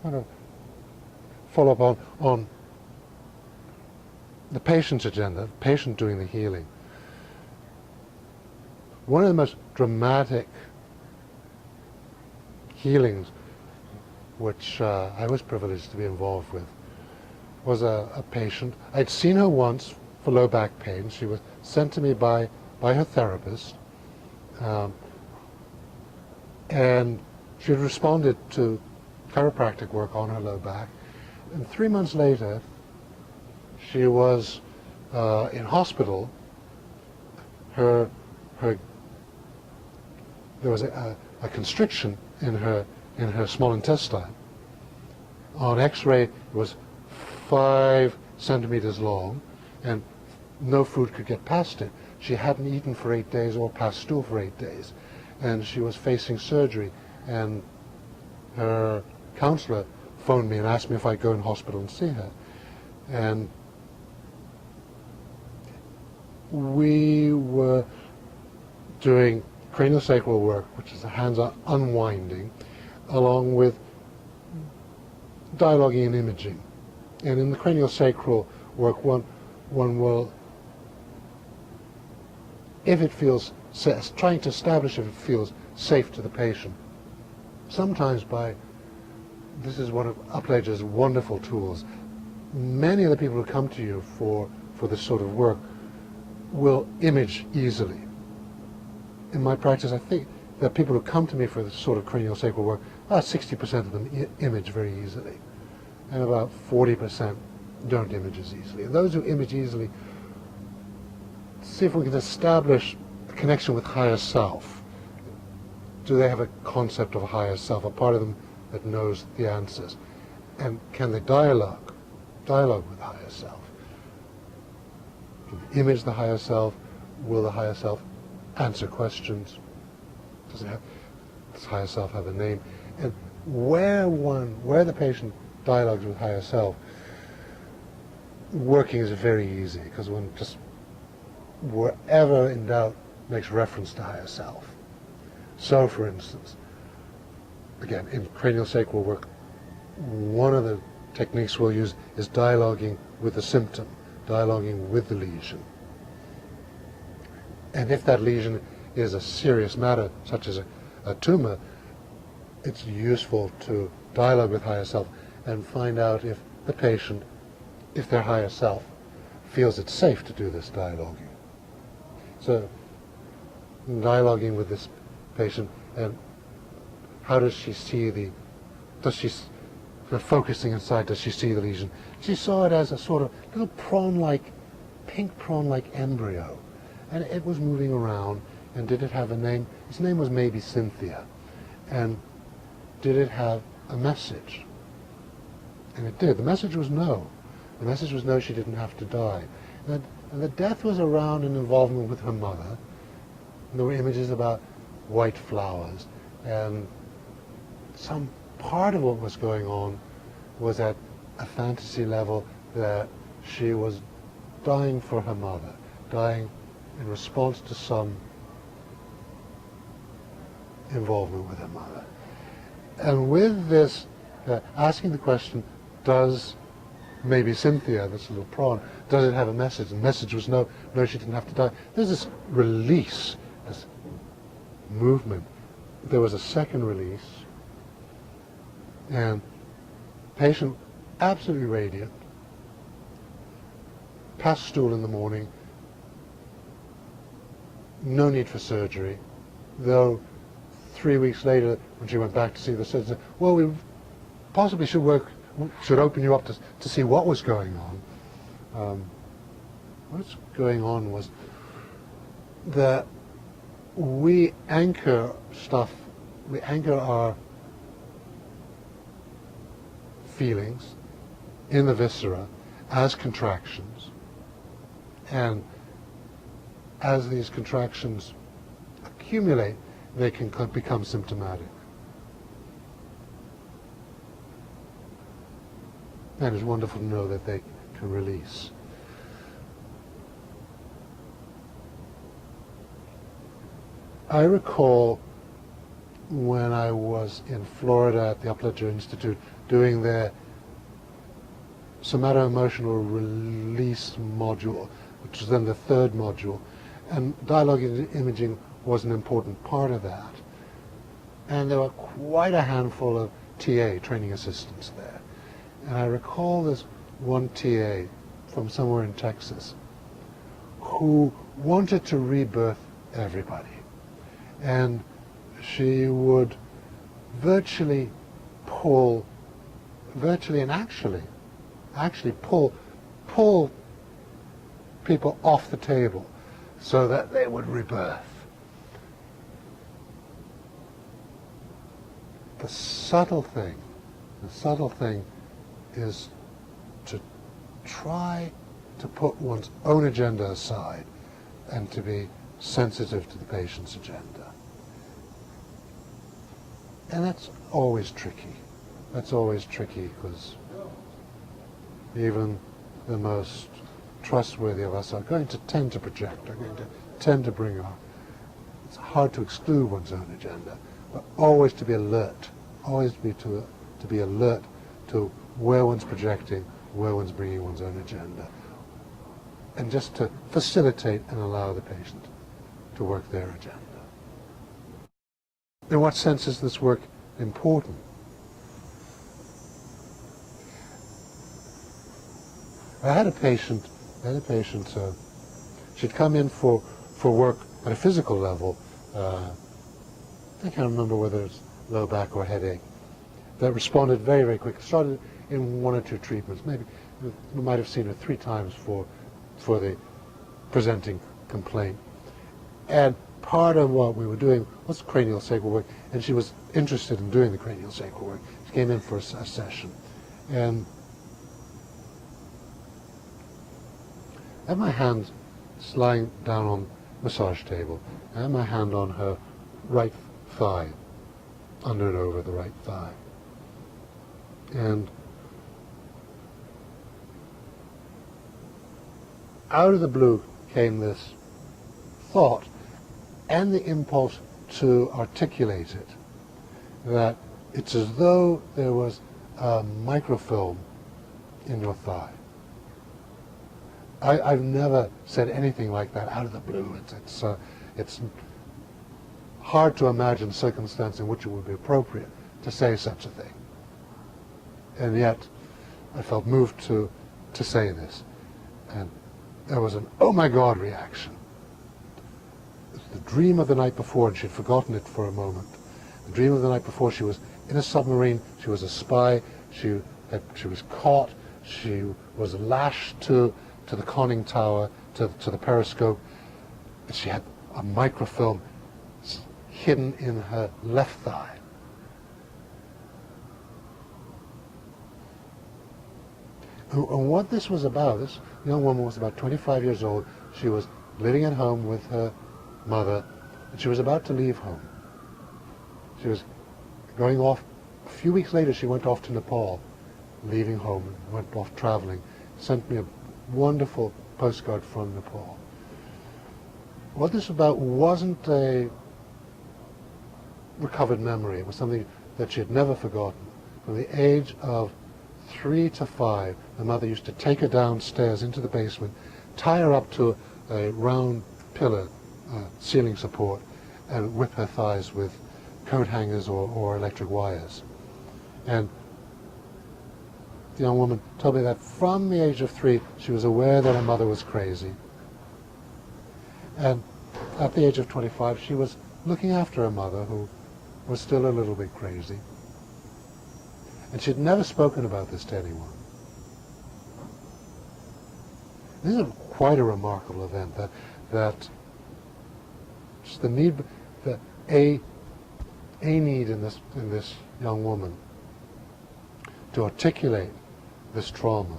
kind of follow up on the patient's agenda, the patient doing the healing. One of the most dramatic healings which I was privileged to be involved with was a patient. I'd seen her once for low back pain. She was sent to me by her therapist, and she had responded to chiropractic work on her low back. And 3 months later, she was in hospital. There was a constriction in her small intestine. On X-ray, it was 5 centimeters long, and no food could get past it. She hadn't eaten for 8 days or passed stool for 8 days, and she was facing surgery. And her counselor phoned me and asked me if I'd go in hospital and see her. And we were doing craniosacral work, which is a hands-on unwinding, along with dialoguing and imaging. And in the craniosacral work, one will, if it feels, trying to establish if it feels safe to the patient. Sometimes this is one of Upledger's wonderful tools. Many of the people who come to you for this sort of work will image easily. In my practice, I think that people who come to me for this sort of craniosacral work, about 60% of them image very easily, and about 40% don't image as easily. And those who image easily, see if we can establish a connection with higher self. Do they have a concept of a higher self, a part of them that knows the answers? And can they dialogue with the higher self? Can they image the higher self? Will the higher self answer questions? Does higher self have a name? And where the patient dialogues with higher self, working is very easy, because one just, wherever in doubt, makes reference to higher self. So, for instance, again, in craniosacral work, one of the techniques we'll use is dialoguing with the symptom, dialoguing with the lesion. And if that lesion is a serious matter, such as a tumor, it's useful to dialogue with higher self and find out if the patient, if their higher self, feels it's safe to do this dialoguing. So, dialoguing with this patient, and how does she see focusing inside, does she see the lesion? She saw it as a sort of little prawn-like, pink prawn-like embryo, and it was moving around. And did it have a name? Its name was maybe Cynthia. And did it have a message? And it did. The message was no. The message was no, she didn't have to die. And the death was around an involvement with her mother. And there were images about white flowers. And some part of what was going on was at a fantasy level that she was dying for her mother, dying in response to some involvement with her mother. And with this, asking the question, does maybe Cynthia, this little prawn, does it have a message? And the message was no, she didn't have to die. There's this release, this movement. There was a second release, and patient absolutely radiant, passed stool in the morning, no need for surgery, though 3 weeks later, when she went back to see the surgeon, well, we possibly should open you up to see what was going on. What's going on was that we anchor our feelings in the viscera as contractions, and as these contractions accumulate, they can become symptomatic. And it's wonderful to know that they can release. I recall when I was in Florida at the Upledger Institute doing their somatoemotional release module, which was then the third module, and dialogue imaging was an important part of that. And there were quite a handful of TA, training assistants, there. And I recall this one TA from somewhere in Texas who wanted to rebirth everybody. And she would virtually and actually pull people off the table so that they would rebirth. The subtle thing is to try to put one's own agenda aside and to be sensitive to the patient's agenda. And that's always tricky. That's always tricky because even the most trustworthy of us are going to tend to project, are going to tend to bring our... It's hard to exclude one's own agenda, but always to be alert, always to be alert to where one's projecting, where one's bringing one's own agenda, and just to facilitate and allow the patient to work their agenda. In what sense is this work important? I had a patient, she'd come in for work at a physical level. I can't remember whether it's low back or headache, that responded very, very quickly. Started in 1 or 2 treatments. Maybe we might have seen her 3 times for the presenting complaint. And part of what we were doing was cranial sacral work, and she was interested in doing the cranial sacral work. She came in for a session. And I had my hand lying down on the massage table. I had my hand on her right thigh, under and over the right thigh. And out of the blue came this thought and the impulse to articulate it, that it's as though there was a microfilm in your thigh. I've never said anything like that out of the blue. It's hard to imagine a circumstance in which it would be appropriate to say such a thing. And yet, I felt moved to say this. And there was an "oh my God" reaction. The dream of the night before, and she'd forgotten it for a moment. The dream of the night before, she was in a submarine, she was a spy, she was caught, she was lashed to the conning tower, to the periscope. She had a microfilm hidden in her left thigh. And what this was about, this young woman was about 25 years old. She was living at home with her mother, and she was about to leave home. She was going off. A few weeks later, she went off to Nepal, leaving home, and went off traveling. Sent me a wonderful postcard from Nepal. What this was about wasn't a recovered memory. It was something that she had never forgotten. From the age of 3 to 5, the mother used to take her downstairs into the basement, tie her up to a round pillar, ceiling support, and whip her thighs with coat hangers or electric wires. And the young woman told me that from the age of 3, she was aware that her mother was crazy. And at the age of 25, she was looking after her mother, who was still a little bit crazy. And she'd never spoken about this to anyone. This is quite a remarkable event, that just the need, a need in this young woman to articulate this trauma